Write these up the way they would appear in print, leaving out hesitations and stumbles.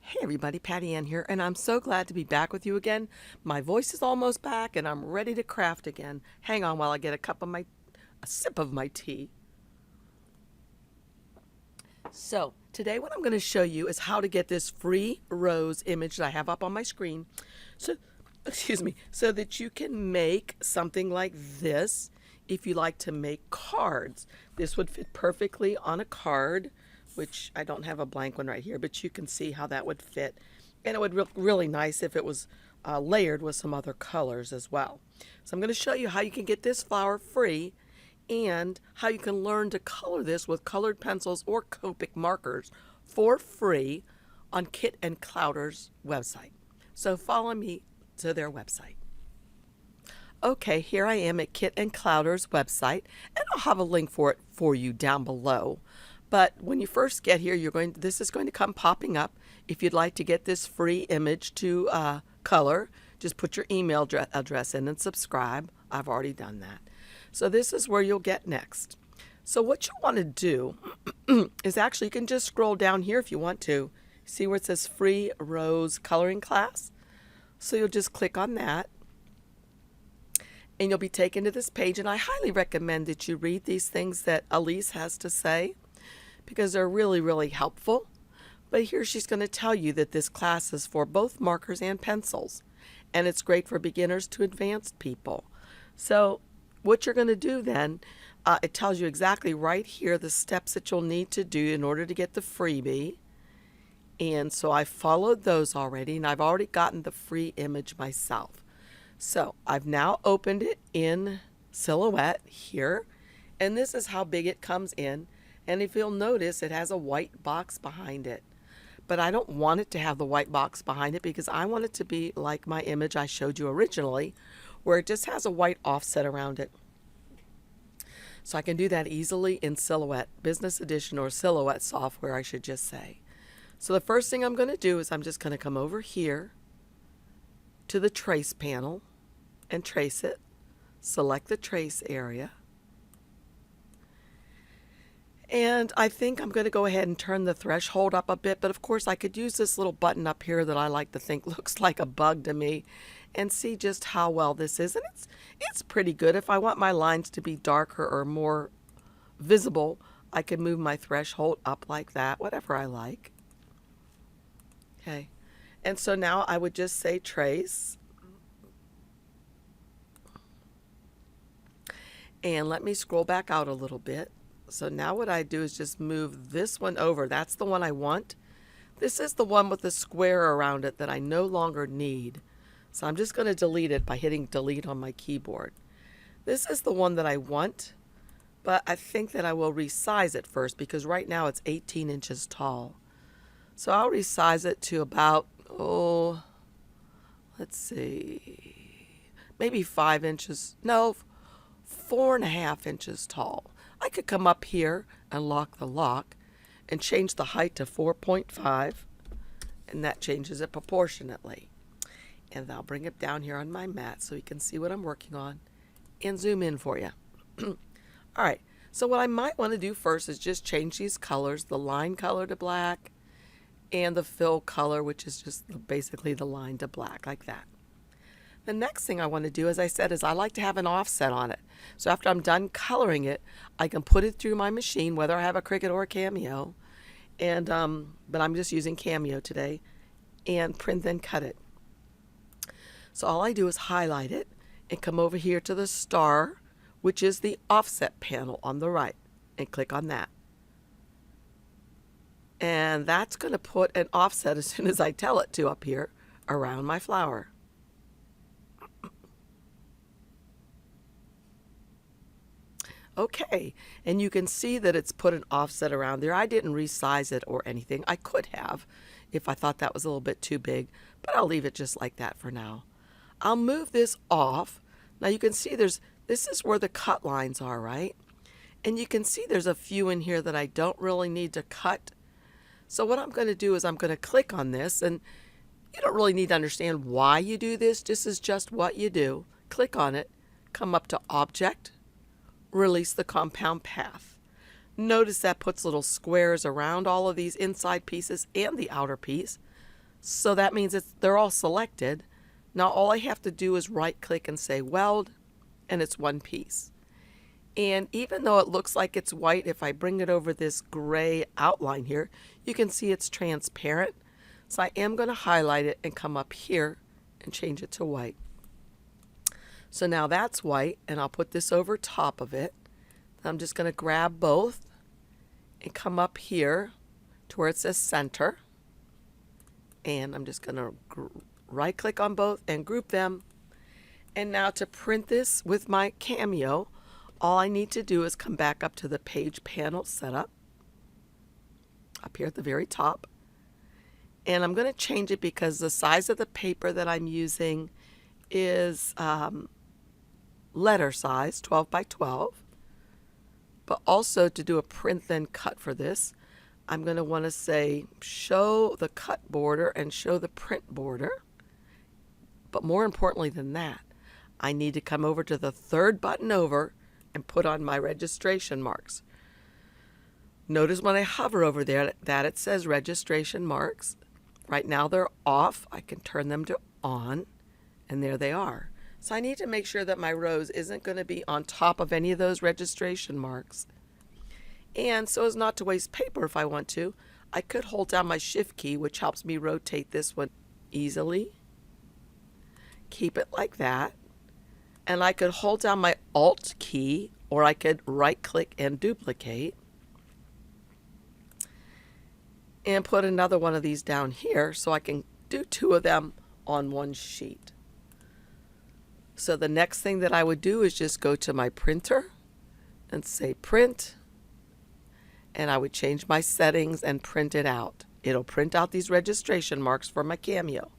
Hey everybody, Patty Ann here, and I'm so glad to be back with you again. My voice is almost back and I'm ready to craft again. Hang on while I get a sip of my tea. So, today what I'm going to show you is how to get this free rose image that I have up on my screen. So, excuse me, so that you can make something like this if you like to make cards. This would fit perfectly on a card, which I don't have a blank one right here, but you can see how that would fit. And it would look really nice if it was layered with some other colors as well. So I'm going to show you how you can get this flower free and how you can learn to color this with colored pencils or Copic markers for free on Kit and Clowder's website. So follow me to their website. Okay, here I am at Kit and Clowder's website, and I'll have a link for it for you down below. But when you first get here, this is going to come popping up. If you'd like to get this free image to color, just put your email address in and subscribe. I've already done that. So this is where you'll get next. So what you want to do is actually, you can just scroll down here if you want to. See where it says free rose coloring class? So you'll just click on that, and you'll be taken to this page. And I highly recommend that you read these things that Elise has to say, because they're really, really helpful. But here she's going to tell you that this class is for both markers and pencils, and it's great for beginners to advanced people. So what you're going to do then, it tells you exactly right here the steps that you'll need to do in order to get the freebie. And so I followed those already, and I've already gotten the free image myself. So I've now opened it in Silhouette here, and this is how big it comes in. And if you'll notice, it has a white box behind it. But I don't want it to have the white box behind it because I want it to be like my image I showed you originally, where it just has a white offset around it. So I can do that easily in Silhouette, Business Edition, or Silhouette software, I should just say. So the first thing I'm going to do is I'm just going to come over here to the Trace panel and trace it. Select the trace area. And I think I'm going to go ahead and turn the threshold up a bit, but of course I could use this little button up here that I like to think looks like a bug to me, and see just how well this is. And it's pretty good. If I want my lines to be darker or more visible, I can move my threshold up like that, whatever I like. Okay. And so now I would just say trace. And let me scroll back out a little bit. So now what I do is just move this one over. That's the one I want. This is the one with the square around it that I no longer need. So I'm just going to delete it by hitting delete on my keyboard. This is the one that I want, but I think that I will resize it first because right now it's 18 inches tall. So I'll resize it to about, let's see, maybe 5 inches, no, 4.5 inches tall. I could come up here and lock the lock and change the height to 4.5, and that changes it proportionately. And I'll bring it down here on my mat so you can see what I'm working on and zoom in for you. All right, so what I might want to do first is just change these colors, the line color to black and the fill color, which is just basically the line to black, like that. The next thing I want to do, as I said, is I like to have an offset on it. So after I'm done coloring it, I can put it through my machine, whether I have a Cricut or a Cameo, and but I'm just using Cameo today, and print then cut it. So all I do is highlight it and come over here to the star, which is the offset panel on the right, and click on that. And that's going to put an offset as soon as I tell it to up here around my flower. Okay, and you can see that it's put an offset around there. I didn't resize it or anything. I could have if I thought that was a little bit too big, but I'll leave it just like that for now. I'll move this off. Now you can see this is where the cut lines are, right? And you can see there's a few in here that I don't really need to cut. So what I'm going to do is I'm going to click on this, and you don't really need to understand why you do this. This is just what you do. Click on it, come up to Object, release the compound path. Notice that puts little squares around all of these inside pieces and the outer piece. So that means they're all selected. Now all I have to do is right click and say weld, and it's one piece. And even though it looks like it's white, if I bring it over this gray outline here, you can see it's transparent. So I am going to highlight it and come up here and change it to white. So now that's white, and I'll put this over top of it. I'm just going to grab both and come up here to where it says center. And I'm just going to right click on both and group them. And now to print this with my Cameo, all I need to do is come back up to the page panel setup, up here at the very top. And I'm going to change it because the size of the paper that I'm using is letter size, 12 by 12. But also to do a print then cut for this, I'm going to want to say show the cut border and show the print border. But more importantly than that, I need to come over to the third button over and put on my registration marks. Notice when I hover over there that it says registration marks. Right now they're off. I can turn them to on, and there they are. So I need to make sure that my rose isn't going to be on top of any of those registration marks. And so as not to waste paper if I want to, I could hold down my shift key, which helps me rotate this one easily. Keep it like that. And I could hold down my Alt key, or I could right click and duplicate. And put another one of these down here so I can do two of them on one sheet. So the next thing that I would do is just go to my printer and say print. And I would change my settings and print it out. It'll print out these registration marks for my Cameo.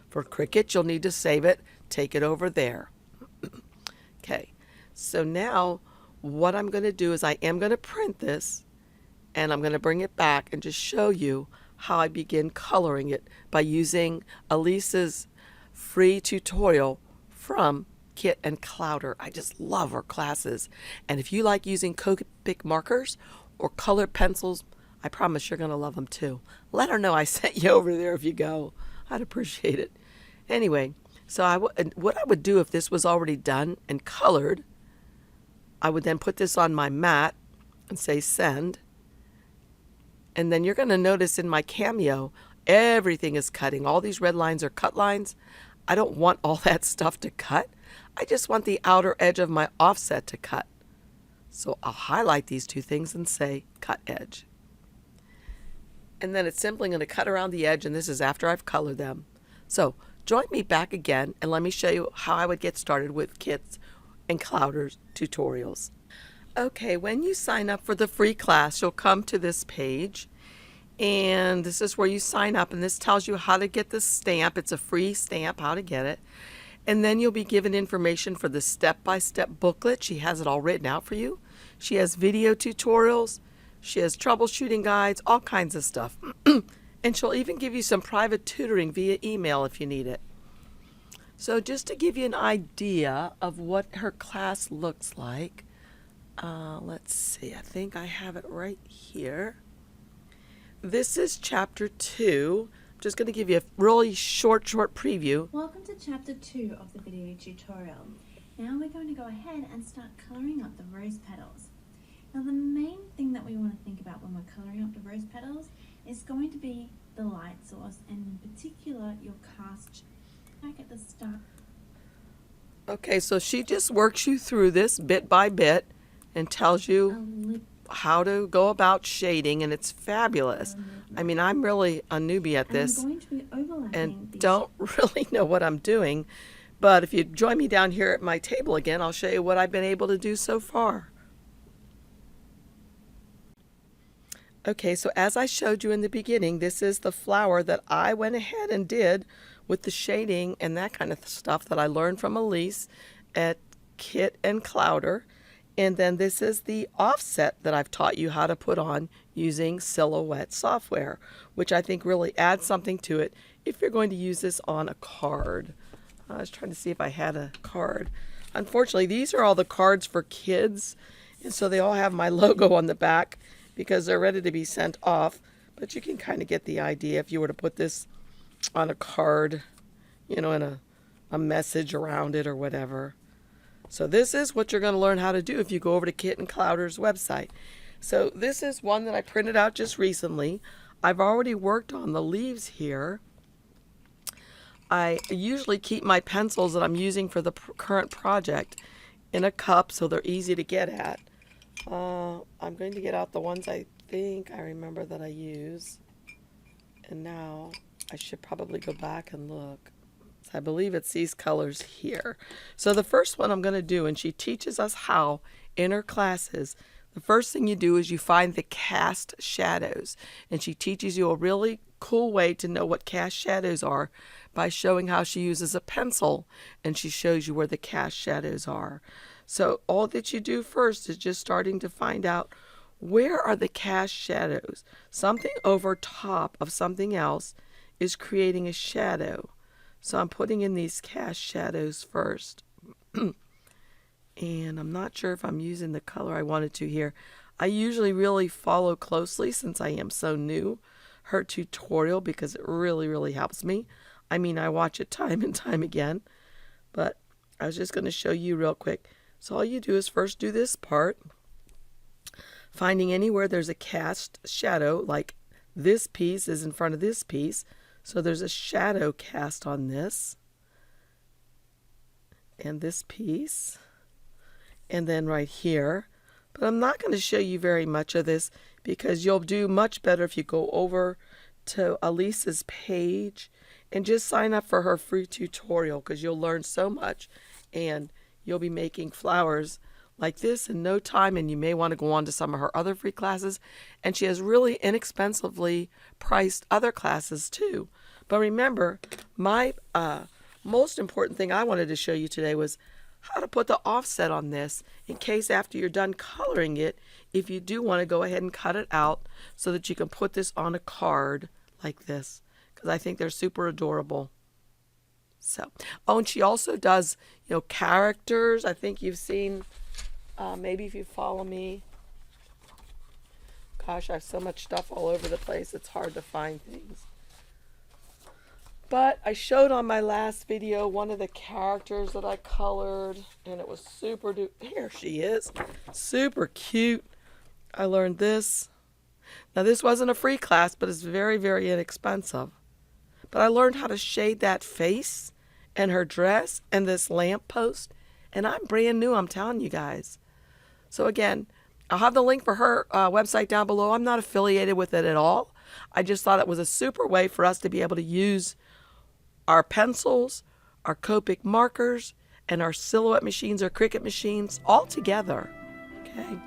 For Cricut, you'll need to save it, take it over there. Okay, so now what I'm going to do is I am going to print this, and I'm going to bring it back and just show you how I begin coloring it by using Elise's free tutorial from Kit and Clowder. I just love her classes. And if you like using Copic markers or colored pencils, I promise you're going to love them too. Let her know I sent you over there if you go. I'd appreciate it. Anyway, so what I would do if this was already done and colored, I would then put this on my mat and say send. And then you're going to notice in my Cameo, everything is cutting. All these red lines are cut lines. I don't want all that stuff to cut. I just want the outer edge of my offset to cut. So I'll highlight these two things and say cut edge. And then it's simply going to cut around the edge, and this is after I've colored them. So join me back again and let me show you how I would get started with Kit's and Clowder's tutorials. Okay, when you sign up for the free class, you'll come to this page, and this is where you sign up, and this tells you how to get the stamp. It's a free stamp, how to get it. And then you'll be given information for the step-by-step booklet. She has it all written out for you. She has video tutorials. She has troubleshooting guides, all kinds of stuff. And she'll even give you some private tutoring via email if you need it. So just to give you an idea of what her class looks like, let's see, I think I have it right here. This is chapter 2. I'm just going to give you a really short preview. Welcome to chapter 2 of the video tutorial. Now we're going to go ahead and start coloring up the rose petals. Now the main thing that we want to think about when we're coloring up the rose petals is going to be the light source, and in particular your cast back at the start. Okay, so she just works you through this bit by bit and tells you how to go about shading, and it's fabulous. I mean, I'm really a newbie at this and don't really know what I'm doing, but if you join me down here at my table again, I'll show you what I've been able to do so far. Okay, so as I showed you in the beginning, this is the flower that I went ahead and did with the shading and that kind of stuff that I learned from Elise at Kit and Clowder. And then this is the offset that I've taught you how to put on using Silhouette software, which I think really adds something to it if you're going to use this on a card. I was trying to see if I had a card. Unfortunately, these are all the cards for kids, and so they all have my logo on the back because they're ready to be sent off. But you can kind of get the idea if you were to put this on a card, you know, and a message around it or whatever. So this is what you're going to learn how to do if you go over to Kit and Clowder's website. So this is one that I printed out just recently. I've already worked on the leaves here. I usually keep my pencils that I'm using for the current project in a cup so they're easy to get at. I'm going to get out the ones I think I remember that I use. And now I should probably go back and look. So I believe it's these colors here. So the first one I'm going to do, and she teaches us how in her classes, the first thing you do is you find the cast shadows. And she teaches you a really cool way to know what cast shadows are by showing how she uses a pencil and she shows you where the cast shadows are. So all that you do first is just starting to find out where are the cast shadows. Something over top of something else is creating a shadow. So I'm putting in these cast shadows first. And I'm not sure if I'm using the color I wanted to here. I usually really follow closely, since I am so new, her tutorial, because it really helps me. I mean, I watch it time and time again, but I was just going to show you real quick. So all you do is first do this part, finding anywhere there's a cast shadow, like this piece is in front of this piece, so there's a shadow cast on this and this piece, and then right here. But I'm not going to show you very much of this because you'll do much better if you go over to Elisa's page and just sign up for her free tutorial, because you'll learn so much and you'll be making flowers like this in no time, and you may want to go on to some of her other free classes. And she has really inexpensively priced other classes too. But remember, my most important thing I wanted to show you today was how to put the offset on this in case after you're done coloring it, if you do want to go ahead and cut it out so that you can put this on a card like this, because I think they're super adorable. So, oh, and she also does, you know, characters. I think you've seen, maybe if you follow me. Gosh, I have so much stuff all over the place, it's hard to find things. But I showed on my last video one of the characters that I colored, and it was super here she is. Super cute. I learned this. Now this wasn't a free class, but it's very inexpensive. But I learned how to shade that face and her dress and this lamppost, and I'm brand new, I'm telling you guys. So again, I'll have the link for her website down below. I'm not affiliated with it at all. I just thought it was a super way for us to be able to use our pencils, our Copic markers, and our Silhouette machines or Cricut machines all together. Okay.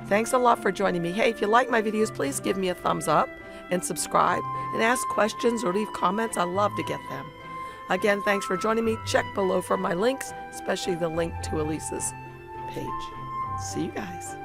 Thanks a lot for joining me. Hey, if you like my videos, please give me a thumbs up and subscribe and ask questions or leave comments. I love to get them. Again, thanks for joining me. Check below for my links, especially the link to Elisa's page. See you guys.